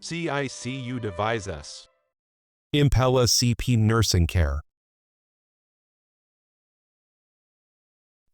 CICU devices. Impella CP nursing care.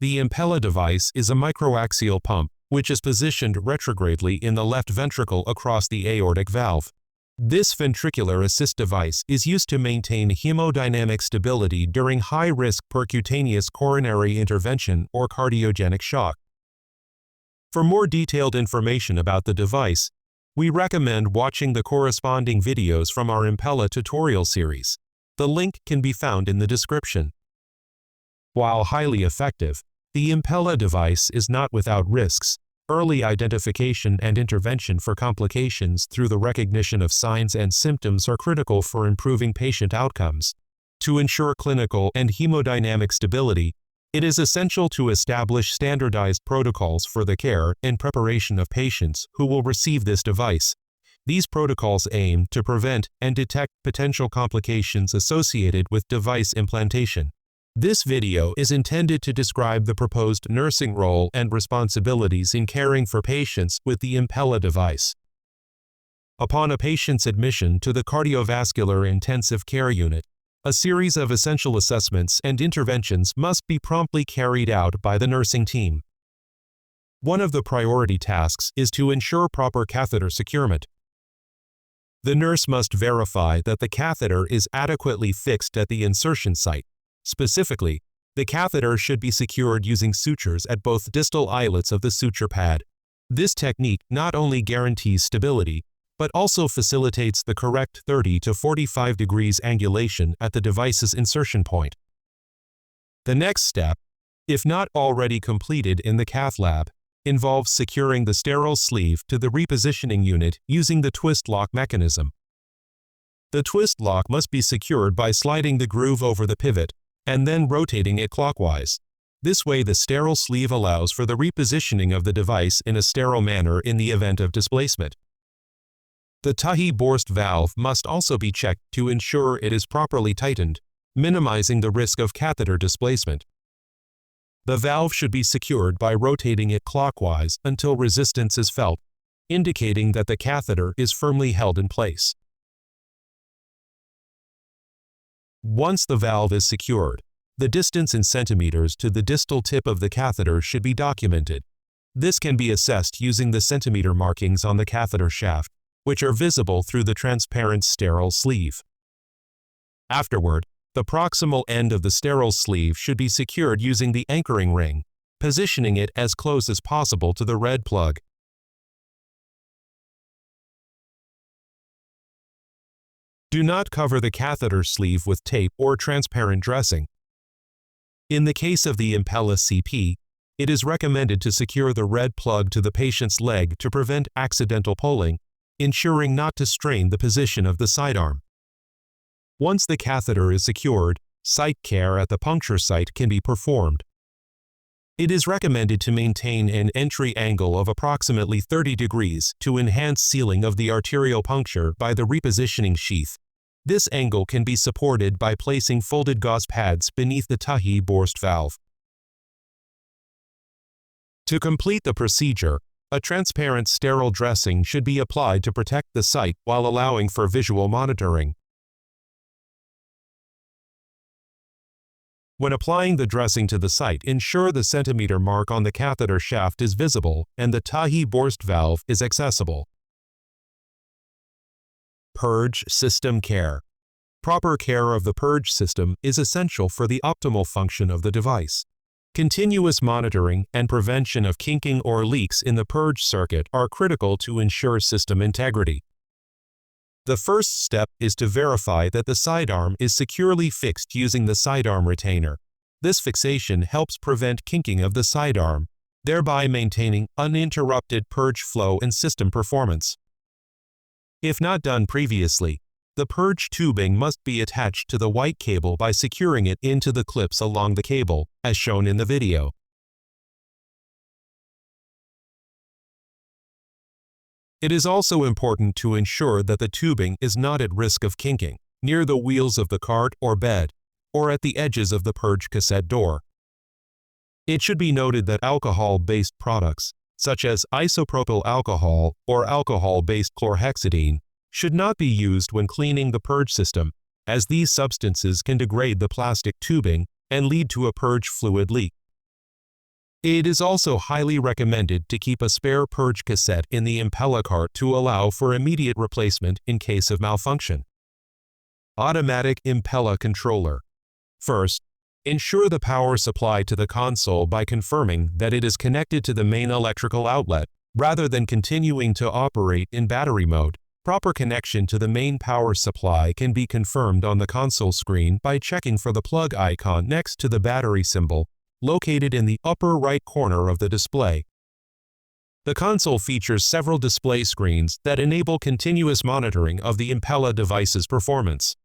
The Impella device is a microaxial pump, which is positioned retrogradely in the left ventricle across the aortic valve. This ventricular assist device is used to maintain hemodynamic stability during high-risk percutaneous coronary intervention or cardiogenic shock. For more detailed information about the device, we recommend watching the corresponding videos from our Impella tutorial series. The link can be found in the description. While highly effective, the Impella device is not without risks. Early identification and intervention for complications through the recognition of signs and symptoms are critical for improving patient outcomes. To ensure clinical and hemodynamic stability, it is essential to establish standardized protocols for the care and preparation of patients who will receive this device. These protocols aim to prevent and detect potential complications associated with device implantation. This video is intended to describe the proposed nursing role and responsibilities in caring for patients with the Impella device. Upon a patient's admission to the cardiovascular intensive care unit, a series of essential assessments and interventions must be promptly carried out by the nursing team. One of the priority tasks is to ensure proper catheter securement. The nurse must verify that the catheter is adequately fixed at the insertion site. Specifically, the catheter should be secured using sutures at both distal eyelets of the suture pad. This technique not only guarantees stability, but also facilitates the correct 30 to 45 degrees angulation at the device's insertion point. The next step, if not already completed in the cath lab, involves securing the sterile sleeve to the repositioning unit using the twist lock mechanism. The twist lock must be secured by sliding the groove over the pivot and then rotating it clockwise. This way, the sterile sleeve allows for the repositioning of the device in a sterile manner in the event of displacement. The Tahi-Borst valve must also be checked to ensure it is properly tightened, minimizing the risk of catheter displacement. The valve should be secured by rotating it clockwise until resistance is felt, indicating that the catheter is firmly held in place. Once the valve is secured, the distance in centimeters to the distal tip of the catheter should be documented. This can be assessed using the centimeter markings on the catheter shaft, which are visible through the transparent sterile sleeve. Afterward, the proximal end of the sterile sleeve should be secured using the anchoring ring, positioning it as close as possible to the red plug. Do not cover the catheter sleeve with tape or transparent dressing. In the case of the Impella CP, it is recommended to secure the red plug to the patient's leg to prevent accidental pulling, ensuring not to strain the position of the sidearm. Once the catheter is secured, site care at the puncture site can be performed. It is recommended to maintain an entry angle of approximately 30 degrees to enhance sealing of the arterial puncture by the repositioning sheath. This angle can be supported by placing folded gauze pads beneath the Tahi-Borst valve. To complete the procedure, a transparent sterile dressing should be applied to protect the site while allowing for visual monitoring. When applying the dressing to the site, ensure the centimeter mark on the catheter shaft is visible and the Tahi-Borst valve is accessible. Purge system care. Proper care of the purge system is essential for the optimal function of the device. Continuous monitoring and prevention of kinking or leaks in the purge circuit are critical to ensure system integrity. The first step is to verify that the sidearm is securely fixed using the sidearm retainer. This fixation helps prevent kinking of the sidearm, thereby maintaining uninterrupted purge flow and system performance. If not done previously, the purge tubing must be attached to the white cable by securing it into the clips along the cable, as shown in the video. It is also important to ensure that the tubing is not at risk of kinking, near the wheels of the cart or bed, or at the edges of the purge cassette door. It should be noted that alcohol-based products, such as isopropyl alcohol or alcohol-based chlorhexidine, should not be used when cleaning the purge system, as these substances can degrade the plastic tubing and lead to a purge fluid leak. It is also highly recommended to keep a spare purge cassette in the Impella cart to allow for immediate replacement in case of malfunction. Automated Impella Controller. First, ensure the power supply to the console by confirming that it is connected to the main electrical outlet, rather than continuing to operate in battery mode. Proper connection to the main power supply can be confirmed on the console screen by checking for the plug icon next to the battery symbol, located in the upper right corner of the display. The console features several display screens that enable continuous monitoring of the Impella device's performance.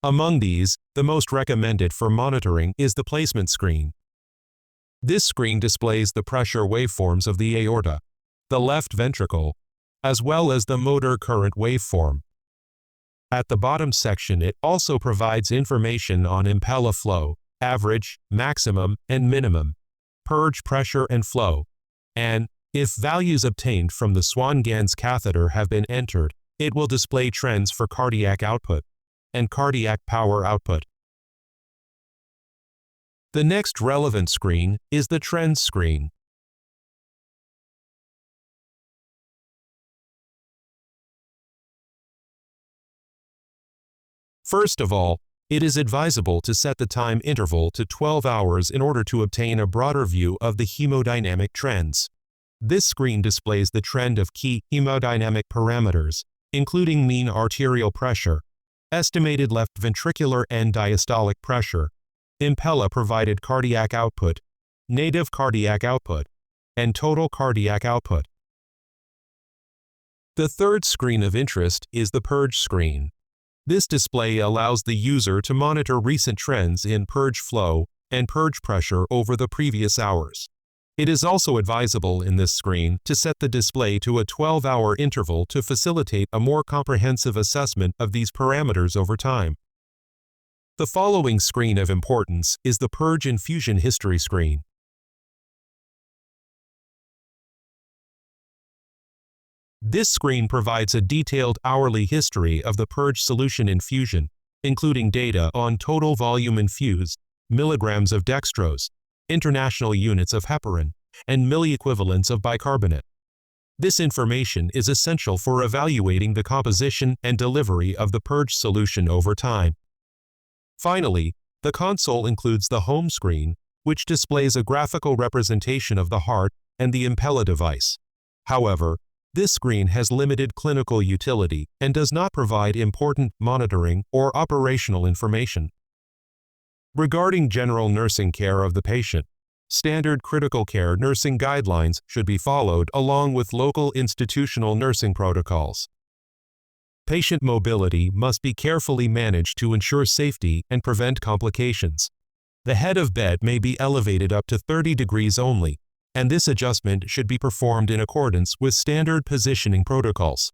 Among these, the most recommended for monitoring is the placement screen. This screen displays the pressure waveforms of the aorta, the left ventricle, as well as the motor current waveform. At the bottom section, it also provides information on Impella flow, average, maximum, and minimum, purge pressure and flow, and, if values obtained from the Swan-Ganz catheter have been entered, it will display trends for cardiac output and cardiac power output. The next relevant screen is the trends screen. First of all, it is advisable to set the time interval to 12 hours in order to obtain a broader view of the hemodynamic trends. This screen displays the trend of key hemodynamic parameters, including mean arterial pressure, estimated left ventricular and diastolic pressure, Impella-provided cardiac output, native cardiac output, and total cardiac output. The third screen of interest is the purge screen. This display allows the user to monitor recent trends in purge flow and purge pressure over the previous hours. It is also advisable in this screen to set the display to a 12-hour interval to facilitate a more comprehensive assessment of these parameters over time. The following screen of importance is the purge infusion history screen. This screen provides a detailed hourly history of the purge solution infusion, including data on total volume infused, milligrams of dextrose, international units of heparin, and milliequivalents of bicarbonate. This information is essential for evaluating the composition and delivery of the purge solution over time. Finally, the console includes the home screen, which displays a graphical representation of the heart and the Impella device. However, this screen has limited clinical utility and does not provide important monitoring or operational information. Regarding general nursing care of the patient, standard critical care nursing guidelines should be followed along with local institutional nursing protocols. Patient mobility must be carefully managed to ensure safety and prevent complications. The head of bed may be elevated up to 30 degrees only, and this adjustment should be performed in accordance with standard positioning protocols.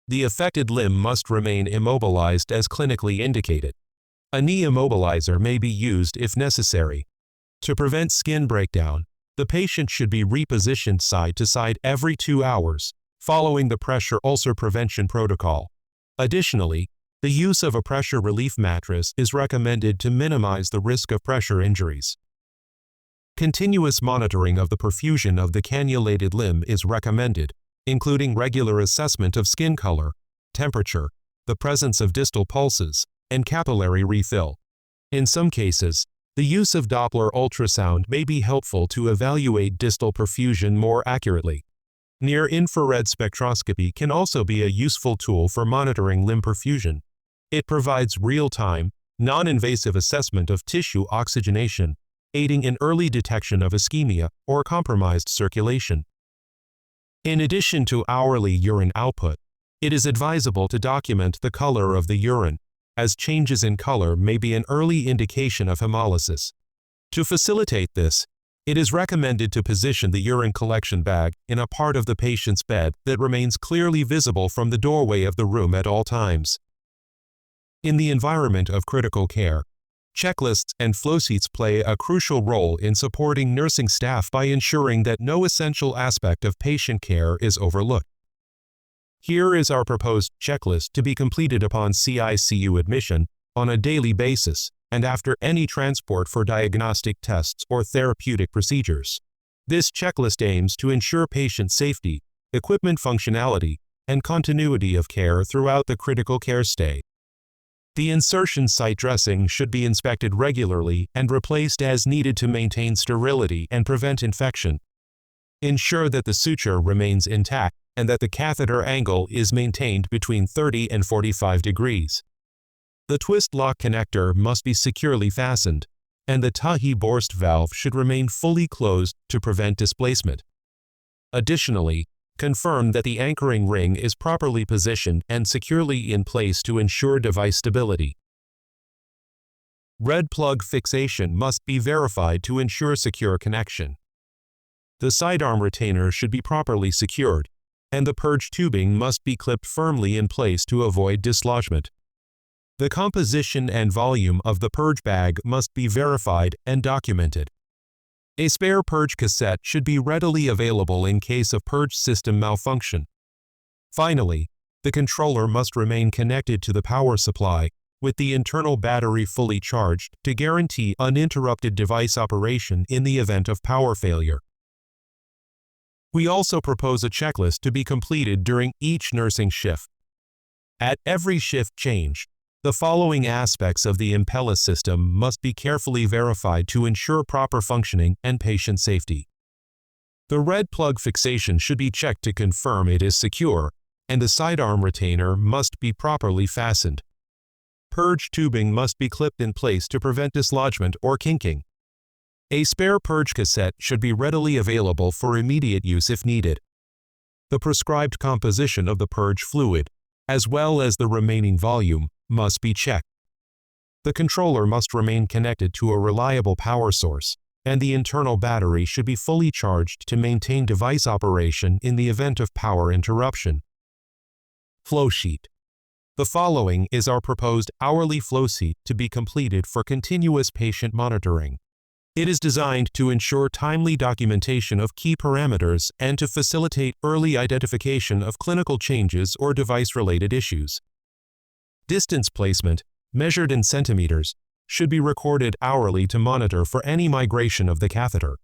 The affected limb must remain immobilized as clinically indicated. A knee immobilizer may be used if necessary. To prevent skin breakdown, the patient should be repositioned side to side every 2 hours, following the pressure ulcer prevention protocol. Additionally, the use of a pressure relief mattress is recommended to minimize the risk of pressure injuries. Continuous monitoring of the perfusion of the cannulated limb is recommended, including regular assessment of skin color, temperature, the presence of distal pulses, and capillary refill. In some cases, the use of Doppler ultrasound may be helpful to evaluate distal perfusion more accurately. Near-infrared spectroscopy can also be a useful tool for monitoring limb perfusion. It provides real-time, non-invasive assessment of tissue oxygenation, aiding in early detection of ischemia or compromised circulation. In addition to hourly urine output, it is advisable to document the color of the urine, as changes in color may be an early indication of hemolysis. To facilitate this, it is recommended to position the urine collection bag in a part of the patient's bed that remains clearly visible from the doorway of the room at all times. In the environment of critical care, checklists and flowsheets play a crucial role in supporting nursing staff by ensuring that no essential aspect of patient care is overlooked. Here is our proposed checklist to be completed upon CICU admission on a daily basis and after any transport for diagnostic tests or therapeutic procedures. This checklist aims to ensure patient safety, equipment functionality, and continuity of care throughout the critical care stay. The insertion site dressing should be inspected regularly and replaced as needed to maintain sterility and prevent infection. Ensure that the suture remains intact and that the catheter angle is maintained between 30 and 45 degrees. The twist lock connector must be securely fastened, and the Tahi-Borst valve should remain fully closed to prevent displacement. Additionally, confirm that the anchoring ring is properly positioned and securely in place to ensure device stability. Red plug fixation must be verified to ensure secure connection. The sidearm retainer should be properly secured, and the purge tubing must be clipped firmly in place to avoid dislodgement. The composition and volume of the purge bag must be verified and documented. A spare purge cassette should be readily available in case of purge system malfunction. Finally, the controller must remain connected to the power supply with the internal battery fully charged to guarantee uninterrupted device operation in the event of power failure. We also propose a checklist to be completed during each nursing shift. At every shift change, the following aspects of the Impella system must be carefully verified to ensure proper functioning and patient safety. The red plug fixation should be checked to confirm it is secure, and the sidearm retainer must be properly fastened. Purge tubing must be clipped in place to prevent dislodgement or kinking. A spare purge cassette should be readily available for immediate use if needed. The prescribed composition of the purge fluid, as well as the remaining volume, must be checked. The controller must remain connected to a reliable power source, and the internal battery should be fully charged to maintain device operation in the event of power interruption. Flowsheet. The following is our proposed hourly flowsheet to be completed for continuous patient monitoring. It is designed to ensure timely documentation of key parameters and to facilitate early identification of clinical changes or device-related issues. Distance placement, measured in centimeters, should be recorded hourly to monitor for any migration of the catheter.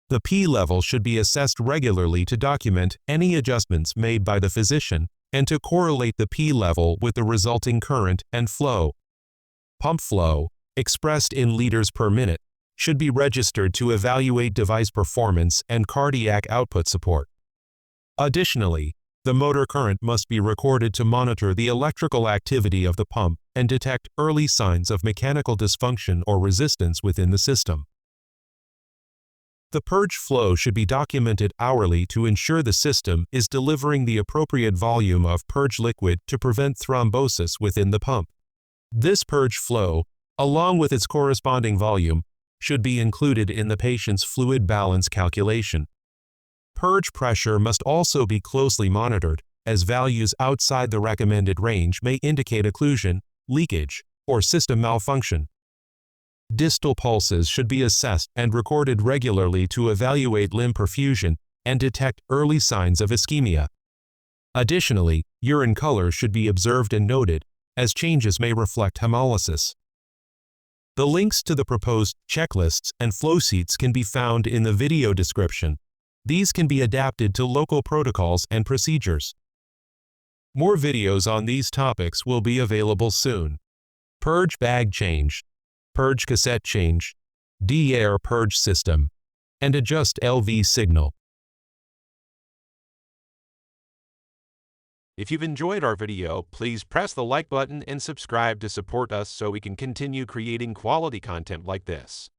The P level should be assessed regularly to document any adjustments made by the physician and to correlate the P level with the resulting current and flow. Pump flow, expressed in liters per minute, should be registered to evaluate device performance and cardiac output support. Additionally, the motor current must be recorded to monitor the electrical activity of the pump and detect early signs of mechanical dysfunction or resistance within the system. The purge flow should be documented hourly to ensure the system is delivering the appropriate volume of purge liquid to prevent thrombosis within the pump. This purge flow, along with its corresponding volume, should be included in the patient's fluid balance calculation. Purge pressure must also be closely monitored, as values outside the recommended range may indicate occlusion, leakage, or system malfunction. Distal pulses should be assessed and recorded regularly to evaluate limb perfusion and detect early signs of ischemia. Additionally, urine color should be observed and noted, as changes may reflect hemolysis. The links to the proposed checklists and flowsheets can be found in the video description. These can be adapted to local protocols and procedures. More videos on these topics will be available soon. Purge bag change, purge cassette change, D-air purge system, and adjust LV signal. If you've enjoyed our video, please press the like button and subscribe to support us so we can continue creating quality content like this.